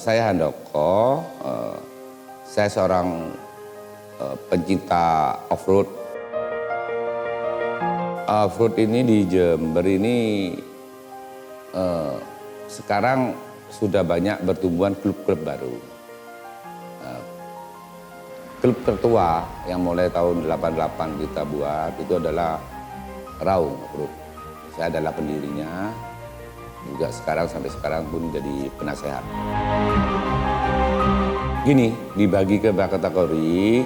Saya Handoko, saya seorang pencinta off-road. Off-road ini di Jember ini sekarang sudah banyak bertumbuhan klub-klub baru. Klub tertua yang mulai tahun 88 kita buat itu adalah Raung Off-road. Saya adalah pendirinya. Juga sekarang sampai sekarang pun jadi penasehat. Gini, dibagi ke beberapa kategori,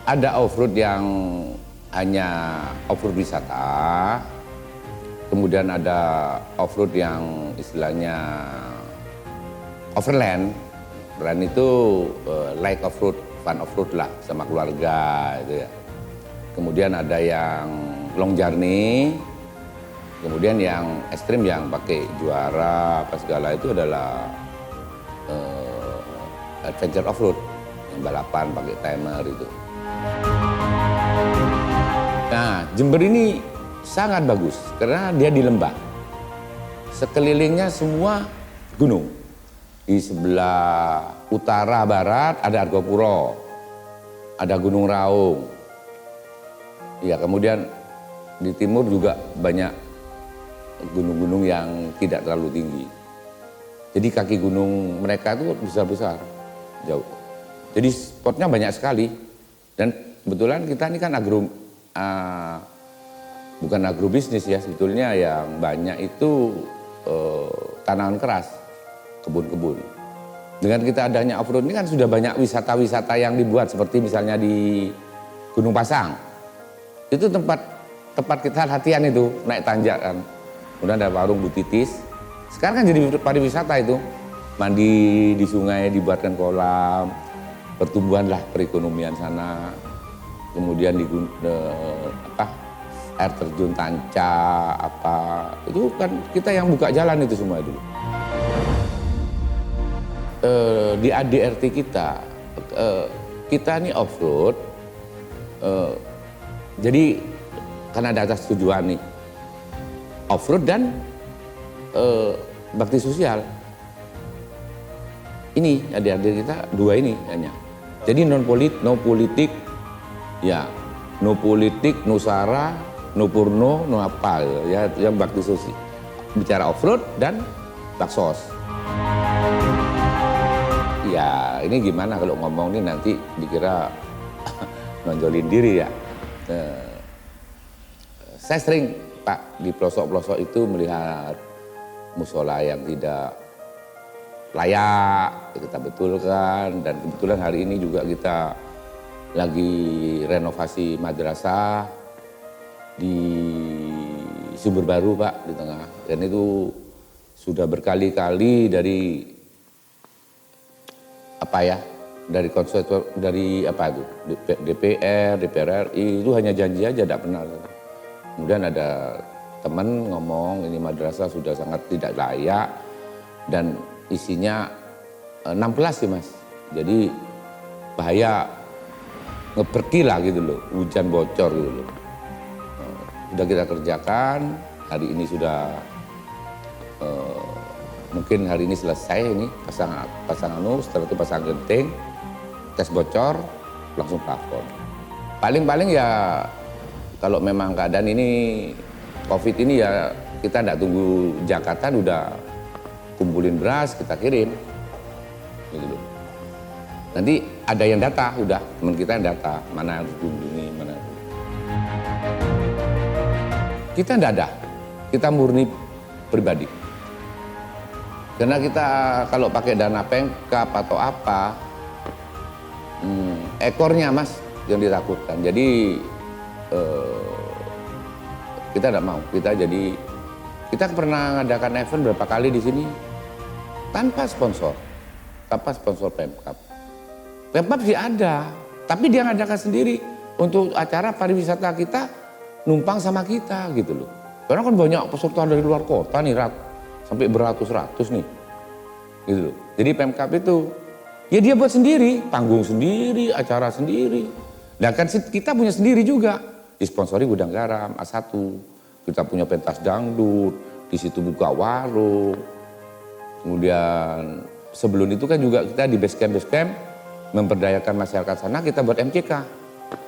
ada off-road yang hanya off-road wisata, kemudian ada off-road yang istilahnya overland. Overland itu like off-road, fun off-road lah sama keluarga gitu ya. Kemudian ada yang long journey. Kemudian yang ekstrim yang pakai juara apa segala itu adalah adventure off-road, yang balapan pakai timer itu. Nah, Jember ini sangat bagus karena dia di lembah. Sekelilingnya semua gunung. Di sebelah utara barat ada Argopuro, ada Gunung Raung. Ya, kemudian di timur juga banyak gunung-gunung yang tidak terlalu tinggi. Jadi kaki gunung mereka itu besar-besar, jauh. Jadi spotnya banyak sekali. Dan kebetulan kita ini kan bukan agrobisnis ya, sebetulnya yang banyak itu tanaman keras, kebun-kebun. Dengan kita adanya off-road ini kan sudah banyak wisata-wisata yang dibuat, seperti misalnya di Gunung Pasang. Itu tempat kita latihan itu, naik tanjak kan. Kemudian ada warung Bu Titis. Sekarang kan jadi pariwisata itu. Mandi di sungai, dibuatkan kolam. Pertumbuhan lah perekonomian sana. Kemudian air terjun Tanca, itu kan kita yang buka jalan itu semua dulu. Di ADRT kita ini off-road. Jadi karena ada atas tujuan nih. Off-road dan bakti sosial. Ini adik-adik kita dua ini hanya. Jadi no politik, ya no politik, no sara, no purno, no apa ya, yang bakti sosial. Bicara off-road dan baksos. Ya ini gimana kalau ngomong ini nanti dikira nonjolin diri ya. Saya sering Pak di pelosok-pelosok itu melihat musola yang tidak layak, kita betulkan. Dan kebetulan hari ini juga kita lagi renovasi madrasah di Sumber Baru Pak, di tengah. Dan itu sudah berkali-kali dari DPR, DPR RI itu hanya janji aja, tidak pernah. Kemudian ada teman ngomong ini madrasah sudah sangat tidak layak dan isinya 6 kelas sih Mas. Jadi bahaya ngeperki lah gitu loh, hujan bocor gitu loh. Sudah kita kerjakan, hari ini sudah mungkin hari ini selesai ini pasang setelah itu pasang genting, tes bocor, langsung plafon. Paling-paling ya kalau memang keadaan ini COVID ini ya kita tidak tunggu Jakarta, udah kumpulin beras kita kirim gitu loh. Nanti ada yang data, udah teman kita yang data mana harus dikunjungi, mana. Kita tidak ada, kita murni pribadi. Karena kita kalau pakai dana Pemkab atau apa, ekornya Mas yang ditakutkan. Jadi kita tidak mau, kita pernah mengadakan event berapa kali di sini tanpa sponsor Pemkab. Pemkab sih ada, tapi dia ngadakan sendiri untuk acara pariwisata kita numpang sama kita gitu loh. Karena kan banyak peserta dari luar kota nih, sampai beratus-ratus nih, gitu loh. Jadi Pemkab itu ya dia buat sendiri, panggung sendiri, acara sendiri. Dan kan kita punya sendiri juga, disponsori Gudang Garam, A1, kita punya pentas dangdut, di situ buka warung. Kemudian sebelum itu kan juga kita di base camp memberdayakan masyarakat sana, kita buat MCK.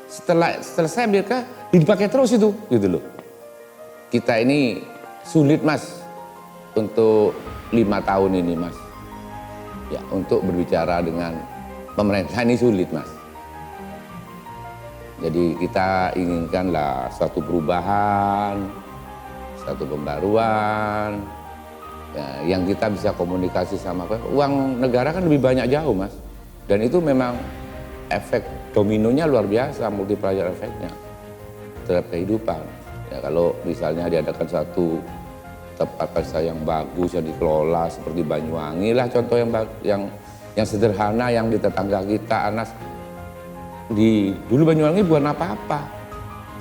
Setelah selesai MCK dipakai terus itu, gitu loh. Kita ini sulit Mas untuk 5 tahun ini Mas. Ya, untuk berbicara dengan pemerintah ini sulit Mas. Jadi kita inginkanlah suatu perubahan, satu pembaruan, ya, yang kita bisa komunikasi sama uang negara kan lebih banyak jauh Mas. Dan itu memang efek dominonya luar biasa, multiplier efeknya terhadap kehidupan. Ya, kalau misalnya diadakan satu tempat pesta yang bagus yang dikelola seperti Banyuwangi lah contoh yang sederhana yang di tetangga kita Anas. Dulu Banyuwangi bukan apa-apa,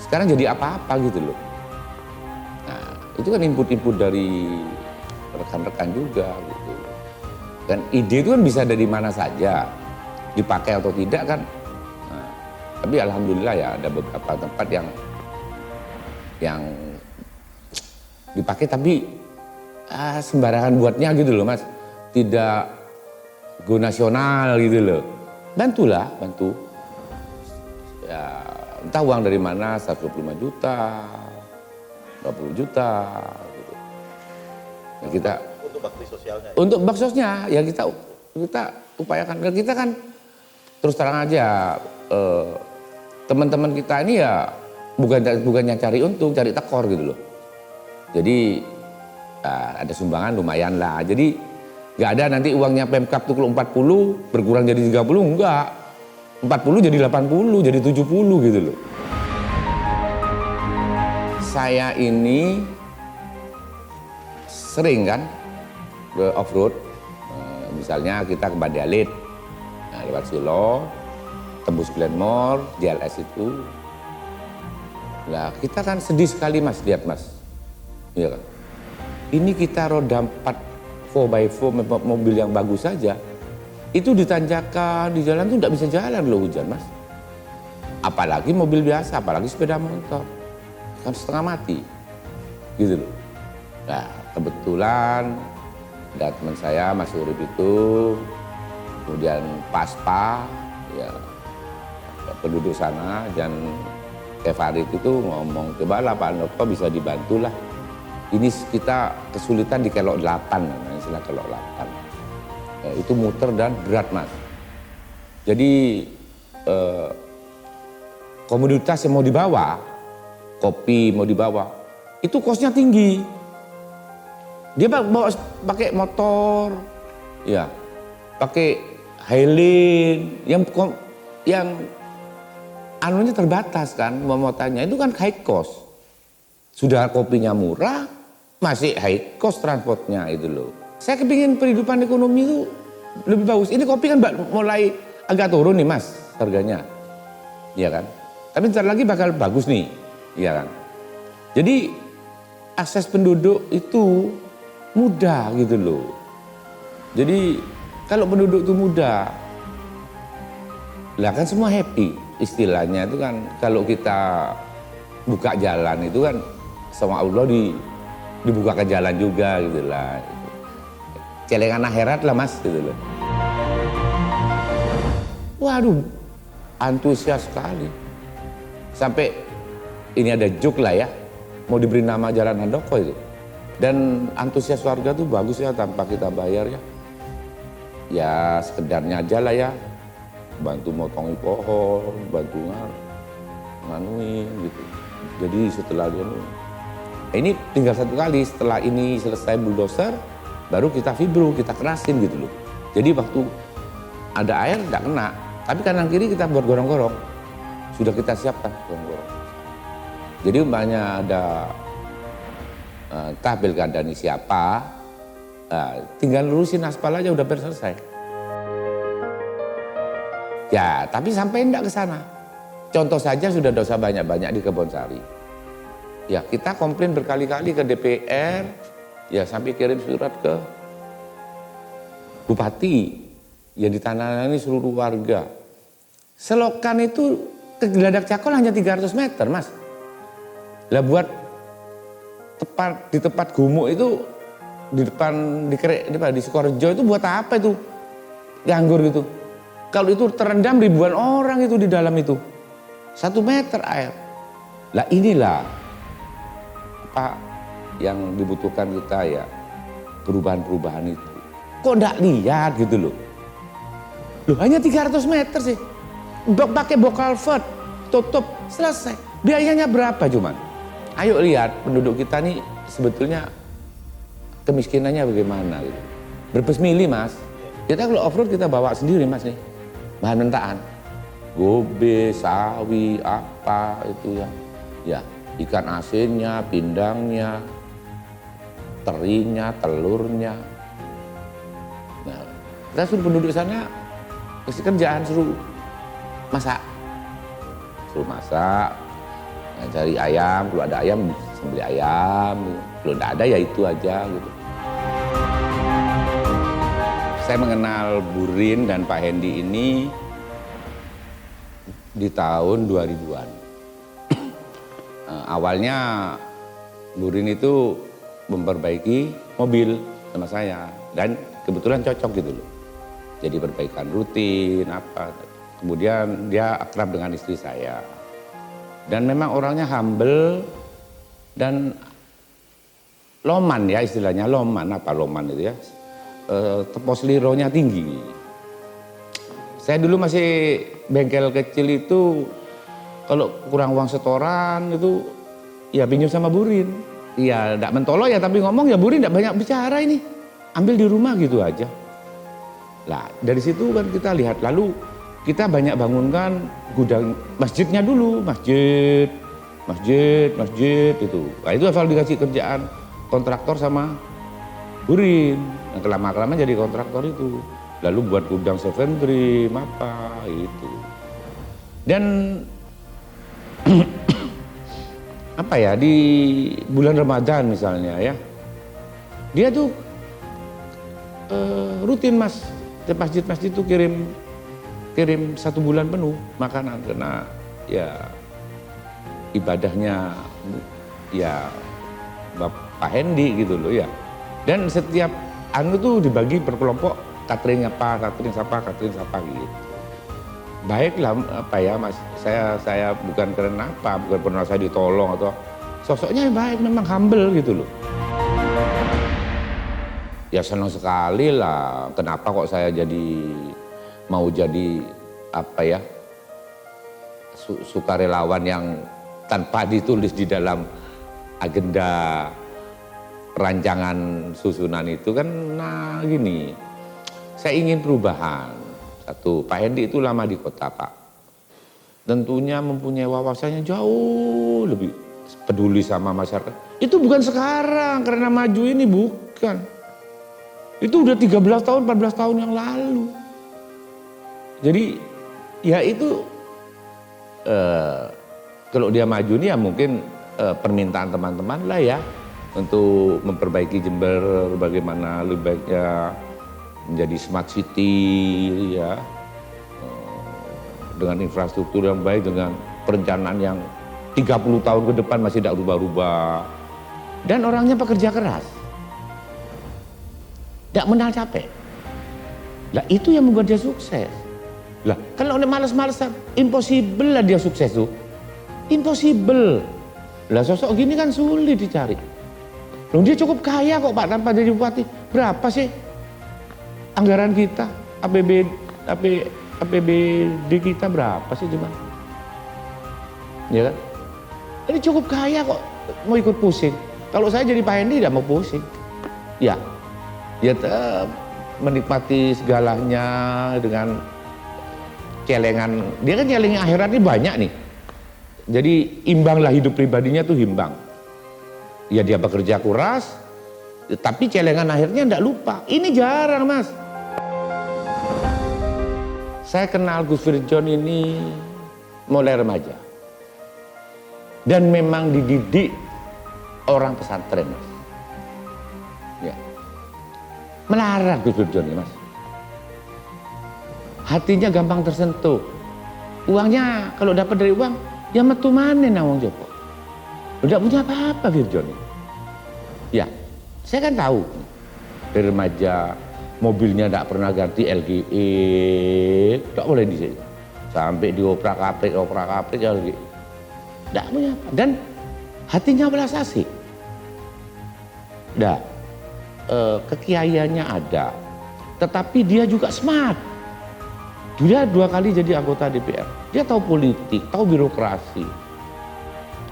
sekarang jadi apa-apa gitu loh. Nah itu kan input-input dari rekan-rekan juga gitu. Dan ide itu kan bisa dari mana saja, dipakai atau tidak kan. Nah, tapi alhamdulillah ya ada beberapa tempat yang dipakai tapi sembarangan buatnya gitu loh Mas. Tidak go nasional gitu loh. Bantu. Ya, entah uang dari mana, 125 juta, 20 juta gitu. Ya, kita untuk bakti sosialnya. Untuk bakti sosialnya ya kita upayakan. Dan kita kan terus terang aja teman-teman kita ini ya bukannya cari untung, cari tekor gitu loh. Jadi ada sumbangan lumayan lah. Jadi nggak ada nanti uangnya Pemkab tuh kalau 40 berkurang jadi 30, enggak. 40 jadi 80, jadi 70 gitu loh. Saya ini sering kan ke off-road, misalnya kita ke Badalit, lewat Silo, tembus Glenmore, JLS itu. Nah kita kan sedih sekali Mas, lihat Mas. Iya kan? Ini kita roda 4 4x4 mobil yang bagus saja. Itu ditanjakan di jalan tuh tidak bisa jalan loh hujan Mas. Apalagi mobil biasa, apalagi sepeda motor. Kan setengah mati. Gitu loh. Nah kebetulan ada teman saya Mas Urip itu, kemudian Paspa, ya penduduk sana, dan Kefarid itu ngomong, coba lah Pak Andoko bisa dibantu lah. Ini kita kesulitan di kelok 8, istilah kelok 8. Itu muter dan berat Mas. Jadi komoditas yang mau dibawa, kopi mau dibawa, itu kosnya tinggi. Dia bawa pakai motor, ya, pakai Highland yang anunya terbatas kan, memotannya itu kan high cost. Sudah kopinya murah, masih high cost transportnya itu loh. Saya kepingin kehidupan ekonomi itu lebih bagus. Ini kopi kan mulai agak turun nih Mas harganya. Iya kan? Tapi ntar lagi bakal bagus nih. Iya kan? Jadi akses penduduk itu mudah gitu loh. Jadi kalau penduduk itu mudah, lah kan semua happy. Istilahnya itu kan kalau kita buka jalan itu kan sama Allah dibuka ke jalan juga gitu lah. Celengan akhirat lah Mas gitu loh. Waduh, antusias sekali. Sampai ini ada joke lah ya, mau diberi nama Jalan Handoko itu. Dan antusias warga tuh bagus ya tanpa kita bayar ya. Ya sekedarnya aja lah ya, bantu motongi pohon, bantu nganuin gitu. Jadi setelah dia, ini tinggal satu kali, setelah ini selesai bulldozer, baru kita vibro, kita kerasin gitu loh. Jadi waktu ada air tidak kena, tapi kanan kiri kita buat gorong-gorong. Sudah kita siapkan gorong-gorong. Jadi umpamanya ada entah pilkada ini siapa, tinggal lurusin aspal aja udah selesai. Ya, tapi sampai enggak ke sana. Contoh saja sudah dosa banyak-banyak di Kebonsari. Ya, kita komplain berkali-kali ke DPR, ya sampai kirim surat ke Bupati yang ditandatangani seluruh warga. Selokan itu ke Geladak Cakol hanya 300 meter, Mas. Lah buat di tempat gumuk itu di depan di Sukorejo itu buat apa itu? Nganggur gitu. Kalau itu terendam ribuan orang itu di dalam itu. 1 meter air. Lah inilah apa yang dibutuhkan kita ya, perubahan-perubahan itu. Kok enggak lihat gitu loh. Loh hanya 300 meter sih. Pakai culvert, tutup, selesai. Biayanya berapa cuman? Ayo lihat penduduk kita nih sebetulnya kemiskinannya bagaimana gitu. Berpes mili mas. Kita kalau off-road kita bawa sendiri mas nih. Bahan mentahan. Gobe, sawi, apa itu ya. Ya, ikan asinnya, pindangnya, terinya, telurnya. Nah, kita suruh penduduk sana kasih kerjaan, suruh masak. Suruh masak, nah, cari ayam, kalau ada ayam sembelih ayam, kalau tidak ada ya itu aja gitu. Saya mengenal Bu Rin dan Pak Hendy ini di tahun 2000-an. Awalnya Bu Rin itu memperbaiki mobil sama saya dan kebetulan cocok gitu loh. Jadi perbaikan rutin apa. Kemudian dia akrab dengan istri saya. Dan memang orangnya humble dan loman ya istilahnya, loman itu ya. Tepos lironya tinggi. Saya dulu masih bengkel kecil itu kalau kurang uang setoran itu ya pinjam sama Bu Rin. Ya enggak mentolo ya tapi ngomong ya Bu Rin enggak banyak bicara ini. Ambil di rumah gitu aja. Lah dari situ kan kita lihat lalu kita banyak bangunkan gudang masjidnya dulu, masjid itu. Nah itu asal dikasih kerjaan kontraktor sama Bu Rin. Yang kelama-kelamaan jadi kontraktor itu. Lalu buat gudang seven dream apa itu. Dan apa ya di bulan Ramadan misalnya ya. Dia tuh rutin mas ke masjid-masjid tuh kirim 1 bulan penuh makanan karena ya ibadahnya ya Pak Hendy gitu loh ya. Dan setiap anu tuh dibagi per kelompok, catering apa, catering siapa gitu. Baiklah apa ya mas, saya bukan karena apa, bukan pernah saya ditolong atau sosoknya baik, memang humble gitu loh. Ya senang sekali lah, kenapa kok saya mau jadi apa ya, sukarelawan yang tanpa ditulis di dalam agenda rancangan susunan itu kan, nah gini, saya ingin perubahan. Satu, Pak Hendy itu lama di kota Pak, tentunya mempunyai wawasannya jauh lebih peduli sama masyarakat. Itu bukan sekarang karena maju ini, bukan. Itu udah 13 tahun, 14 tahun yang lalu. Jadi ya itu kalau dia maju ini ya mungkin permintaan teman-teman lah ya untuk memperbaiki Jember bagaimana lebih baiknya menjadi smart city ya, dengan infrastruktur yang baik, dengan perencanaan yang 30 tahun ke depan masih tidak rubah-rubah, dan orangnya pekerja keras, tidak mengenal capek. Lah itu yang membuat dia sukses. Lah kalau malas-malasan, impossible lah dia sukses tuh, impossible. Lah sosok gini kan sulit dicari. Loh dia cukup kaya kok Pak tanpa jadi bupati. Berapa sih anggaran kita, APBD kita berapa sih coba? Ya kan? Ini cukup kaya kok mau ikut pusing. Kalau saya jadi Pak Hendy tidak mau pusing. Ya tetap menikmati segalanya dengan celengan. Dia kan celengan akhirat ini banyak nih. Jadi imbanglah hidup pribadinya tuh imbang. Ya dia bekerja keras, tapi celengan akhirnya enggak lupa. Ini jarang mas. Saya kenal Gus Firjon ini mulai remaja. Dan memang dididik orang pesantren mas. Ya. Melarat Gus Firjon ini mas. Hatinya gampang tersentuh. Uangnya kalau dapat dari uang, ya metu manen nawang Joko. Udah punya apa-apa Firjon ini. Ya, saya kan tahu remaja, mobilnya tidak pernah ganti LGE, tidak boleh di sini. Sampai dioprak-aprik LGE, tidak punya apa. Dan hatinya belas asih. Nah, kekiaiannya ada, tetapi dia juga smart. Dia 2 kali jadi anggota DPR. Dia tahu politik, tahu birokrasi.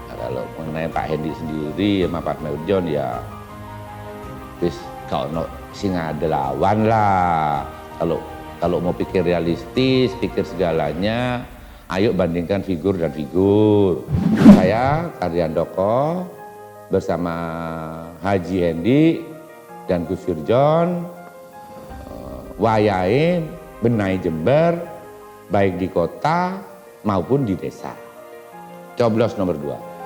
Nah, kalau mengenai Pak Hendy sendiri sama Pak Merjon ya, wis kalau sing ada lawan lah. Kalau mau pikir realistis, pikir segalanya, ayo bandingkan figur dan figur. Saya Karyandoko bersama Haji Hendy dan Gus Yurjon wayahe benahi Jember baik di kota maupun di desa. Coblos nomor 2.